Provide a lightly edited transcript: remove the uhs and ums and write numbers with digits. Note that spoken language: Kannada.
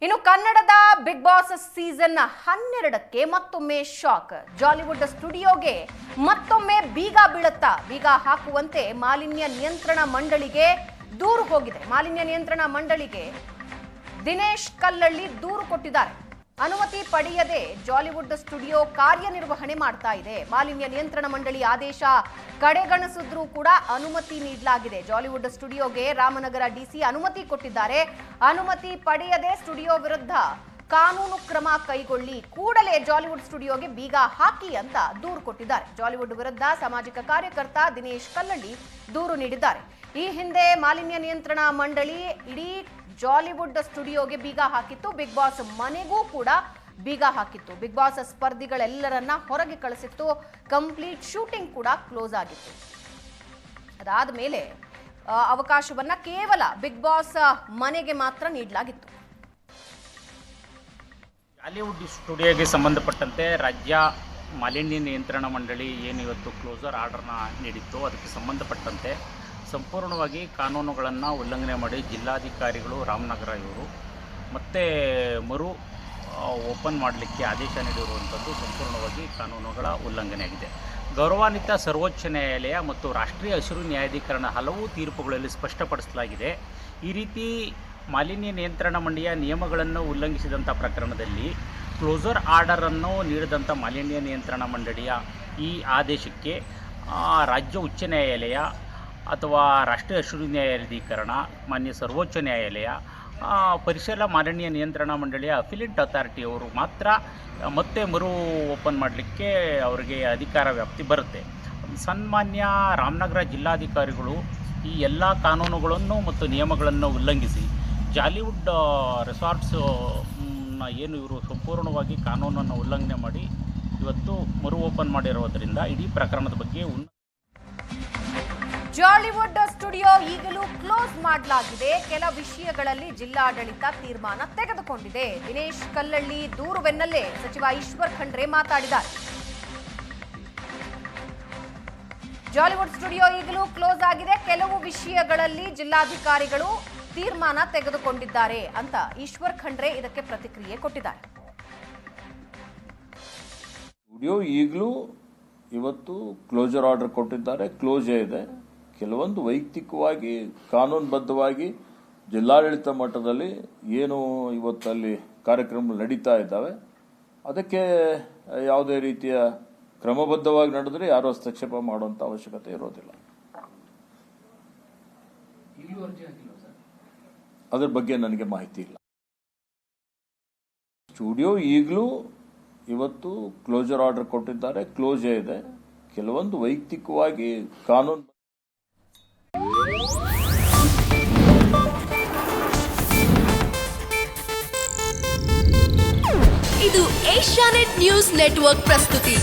ಇನ್ನು ಕನ್ನಡದ ಬಿಗ್ ಬಾಸ್ ಸೀಸನ್ 12ಕ್ಕೆ ಮತ್ತೊಮ್ಮೆ ಶಾಕ್. ಜಾಲಿವುಡ್ ಸ್ಟುಡಿಯೋಗೆ ಮತ್ತೊಮ್ಮೆ ಬೀಗ ಬೀಳುತ್ತಾ? ಬೀಗ ಹಾಕುವಂತೆ ಮಾಲಿನ್ಯ ನಿಯಂತ್ರಣ ಮಂಡಳಿಗೆ ದೂರು ಹೋಗಿದೆ. ಮಾಲಿನ್ಯ ನಿಯಂತ್ರಣ ಮಂಡಳಿಗೆ ದಿನೇಶ್ ಕಲ್ಲಳ್ಳಿ ದೂರು ಕೊಟ್ಟಿದ್ದಾರೆ. ಅನುಮತಿ ಪಡೆಯದೆ ಜಾಲಿವುಡ್ ಸ್ಟುಡಿಯೋ ಕಾರ್ಯನಿರ್ವಹಣೆ ಮಾಡ್ತಾ ಇದೆ. ಮಾಲಿನ್ಯ ನಿಯಂತ್ರಣ ಮಂಡಳಿ ಆದೇಶ ಕಡೆಗಣಿಸಿದ್ರೂ ಕೂಡ ಅನುಮತಿ ನೀಡಲಾಗಿದೆ. ಜಾಲಿವುಡ್ ಸ್ಟುಡಿಯೋಗೆ ರಾಮನಗರ ಡಿಸಿ ಅನುಮತಿ ಕೊಟ್ಟಿದ್ದಾರೆ. ಅನುಮತಿ ಪಡೆಯದೆ ಸ್ಟುಡಿಯೋ ವಿರುದ್ಧ ಕಾನೂನು ಕ್ರಮ ಕೈಗೊಳ್ಳಿ, ಕೂಡಲೇ ಜಾಲಿವುಡ್ ಸ್ಟುಡಿಯೋಗೆ ಬೀಗ ಹಾಕಿ ಅಂತ ದೂರು ಕೊಟ್ಟಿದ್ದಾರೆ. ಜಾಲಿವುಡ್ ವಿರುದ್ಧ ಸಾಮಾಜಿಕ ಕಾರ್ಯಕರ್ತ ದಿನೇಶ್ ಕಲ್ಲಳ್ಳಿ ದೂರು ನೀಡಿದ್ದಾರೆ. ಈ ಹಿಂದೆ ಮಾಲಿನ್ಯ ನಿಯಂತ್ರಣ ಮಂಡಳಿ ಇಡೀ ಜಾಲಿವುಡ್ ಸ್ಟುಡಿಯೋಗೆ ಬೀಗ ಹಾಕಿತ್ತು. ಬಿಗ್ ಬಾಸ್ ಮನೆಗೂ ಕೂಡ ಬೀಗ ಹಾಕಿತ್ತು. ಬಿಗ್ ಬಾಸ್ ಸ್ಪರ್ಧಿಗಳೆಲ್ಲರನ್ನ ಹೊರಗೆ ಕಳಿಸಿತ್ತು. ಕಂಪ್ಲೀಟ್ ಶೂಟಿಂಗ್ ಕೂಡ ಕ್ಲೋಸ್ ಆಗಿತ್ತು. ಅದಾದ ಮೇಲೆ ಅವಕಾಶವನ್ನ ಕೇವಲ ಬಿಗ್ ಬಾಸ್ ಮನೆಗೆ ಮಾತ್ರ ನೀಡಲಾಗಿತ್ತು. ಜಾಲಿವುಡ್ ಸ್ಟುಡಿಯೋಗೆ ಸಂಬಂಧಪಟ್ಟಂತೆ ರಾಜ್ಯ ಮಾಲಿನ್ಯ ನಿಯಂತ್ರಣ ಮಂಡಳಿ ಏನು ಇವತ್ತು ಕ್ಲೋಸರ್ ಆರ್ಡರ್ನ ನೀಡಿತ್ತು, ಅದಕ್ಕೆ ಸಂಬಂಧಪಟ್ಟಂತೆ ಸಂಪೂರ್ಣವಾಗಿ ಕಾನೂನುಗಳನ್ನು ಉಲ್ಲಂಘನೆ ಮಾಡಿ ಜಿಲ್ಲಾಧಿಕಾರಿಗಳು ರಾಮನಗರ ಇವರು ಮತ್ತೆ ಮರು ಓಪನ್ ಮಾಡಲಿಕ್ಕೆ ಆದೇಶ ನೀಡಿರುವಂಥದ್ದು ಸಂಪೂರ್ಣವಾಗಿ ಕಾನೂನುಗಳ ಉಲ್ಲಂಘನೆ ಆಗಿದೆ. ಗೌರವಾನ್ವಿತ ಸರ್ವೋಚ್ಚ ನ್ಯಾಯಾಲಯ ಮತ್ತು ರಾಷ್ಟ್ರೀಯ ಹಸಿರು ನ್ಯಾಯಾಧಿಕರಣ ಹಲವು ತೀರ್ಪುಗಳಲ್ಲಿ ಸ್ಪಷ್ಟಪಡಿಸಲಾಗಿದೆ. ಈ ರೀತಿ ಮಾಲಿನ್ಯ ನಿಯಂತ್ರಣ ಮಂಡಳಿಯ ನಿಯಮಗಳನ್ನು ಉಲ್ಲಂಘಿಸಿದಂಥ ಪ್ರಕರಣದಲ್ಲಿ ಕ್ಲೋಸರ್ ಆರ್ಡರನ್ನು ನೀಡಿದಂಥ ಮಾಲಿನ್ಯ ನಿಯಂತ್ರಣ ಮಂಡಳಿಯ ಈ ಆದೇಶಕ್ಕೆ ರಾಜ್ಯ ಉಚ್ಚ ನ್ಯಾಯಾಲಯ ಅಥವಾ ರಾಷ್ಟ್ರೀಯ ಹಸಿರು ನ್ಯಾಯಾಧಿಕರಣ, ಮಾನ್ಯ ಸರ್ವೋಚ್ಚ ನ್ಯಾಯಾಲಯ, ಪರಿಸರ ಮಾಲಿನ್ಯ ನಿಯಂತ್ರಣ ಮಂಡಳಿಯ ಅಫಿಲಿಯೇಟ್ ಅಥಾರಿಟಿಯವರು ಮಾತ್ರ ಮತ್ತೆ ಮರು ಓಪನ್ ಮಾಡಲಿಕ್ಕೆ ಅವರಿಗೆ ಅಧಿಕಾರ ವ್ಯಾಪ್ತಿ ಬರುತ್ತೆ. ಸನ್ಮಾನ್ಯ ರಾಮನಗರ ಜಿಲ್ಲಾಧಿಕಾರಿಗಳು ಈ ಎಲ್ಲ ಕಾನೂನುಗಳನ್ನು ಮತ್ತು ನಿಯಮಗಳನ್ನು ಉಲ್ಲಂಘಿಸಿ ಜಾಲಿವುಡ್ ರೆಸಾರ್ಟ್ಸ್ ಏನು ಇವರು ಸಂಪೂರ್ಣವಾಗಿ ಕಾನೂನನ್ನು ಉಲ್ಲಂಘನೆ ಮಾಡಿ ಇವತ್ತು ಮರು ಓಪನ್ ಮಾಡಿರೋದರಿಂದ ಇಡೀ ಪ್ರಕರಣದ ಬಗ್ಗೆ ಜಾಲಿವುಡ್ ಸ್ಟುಡಿಯೋ ಈಗಲೂ ಕ್ಲೋಸ್ ಮಾಡಲಾಗಿದೆ. ಕೆಲ ವಿಷಯಗಳಲ್ಲಿ ಜಿಲ್ಲಾಡಳಿತ ತೀರ್ಮಾನ ತೆಗೆದುಕೊಂಡಿದೆ. ದಿನೇಶ್ ಕಲ್ಲಳ್ಳಿ ದೂರು ಬೆನ್ನಲ್ಲೇ ಸಚಿವ ಈಶ್ವರ್ ಖಂಡ್ರೆ ಮಾತಾಡಿದ್ದಾರೆ. ಜಾಲಿವುಡ್ ಸ್ಟುಡಿಯೋ ಈಗಲೂ ಕ್ಲೋಸ್ ಆಗಿದೆ. ಕೆಲವು ವಿಷಯಗಳಲ್ಲಿ ಜಿಲ್ಲಾಧಿಕಾರಿಗಳು ತೀರ್ಮಾನ ತೆಗೆದುಕೊಂಡಿದ್ದಾರೆ ಅಂತ ಈಶ್ವರ್ ಖಂಡ್ರೆ ಇದಕ್ಕೆ ಪ್ರತಿಕ್ರಿಯೆ ಕೊಟ್ಟಿದ್ದಾರೆ. ಸ್ಟುಡಿಯೋ ಈಗಲೂ ಇವತ್ತು ಕ್ಲೋಸರ್ ಆರ್ಡರ್ ಕೊಟ್ಟಿದ್ದಾರೆ, ಕ್ಲೋಸೇ ಇದೆ. ಕೆಲವೊಂದು ವೈಯಕ್ತಿಕವಾಗಿ ಕಾನೂನುಬದ್ಧವಾಗಿ ಜಿಲ್ಲಾಡಳಿತ ಮಟ್ಟದಲ್ಲಿ ಏನು ಇವತ್ತಲ್ಲಿ ಕಾರ್ಯಕ್ರಮಗಳು ನಡೀತಾ ಇದ್ದಾವೆ, ಅದಕ್ಕೆ ಯಾವುದೇ ರೀತಿಯ ಕ್ರಮಬದ್ಧವಾಗಿ ನಡೆದರೆ ಯಾರೂ ಹಸ್ತಕ್ಷೇಪ ಮಾಡುವಂಥ ಅವಶ್ಯಕತೆ ಇರೋದಿಲ್ಲ. ಅದರ ಬಗ್ಗೆ ನನಗೆ ಮಾಹಿತಿ ಇಲ್ಲ. ಸ್ಟುಡಿಯೋ ಈಗಲೂ ಇವತ್ತು ಕ್ಲೋಸರ್ ಆರ್ಡರ್ ಕೊಟ್ಟಿದ್ದಾರೆ, ಕ್ಲೋಸೇ ಇದೆ. ಕೆಲವೊಂದು ವೈಯಕ್ತಿಕವಾಗಿ ಕಾನೂನು ಇದು ಏಷ್ಯಾನೆಟ್ ನ್ಯೂಸ್ ನೆಟ್ವರ್ಕ್ ಪ್ರಸ್ತುತಿ.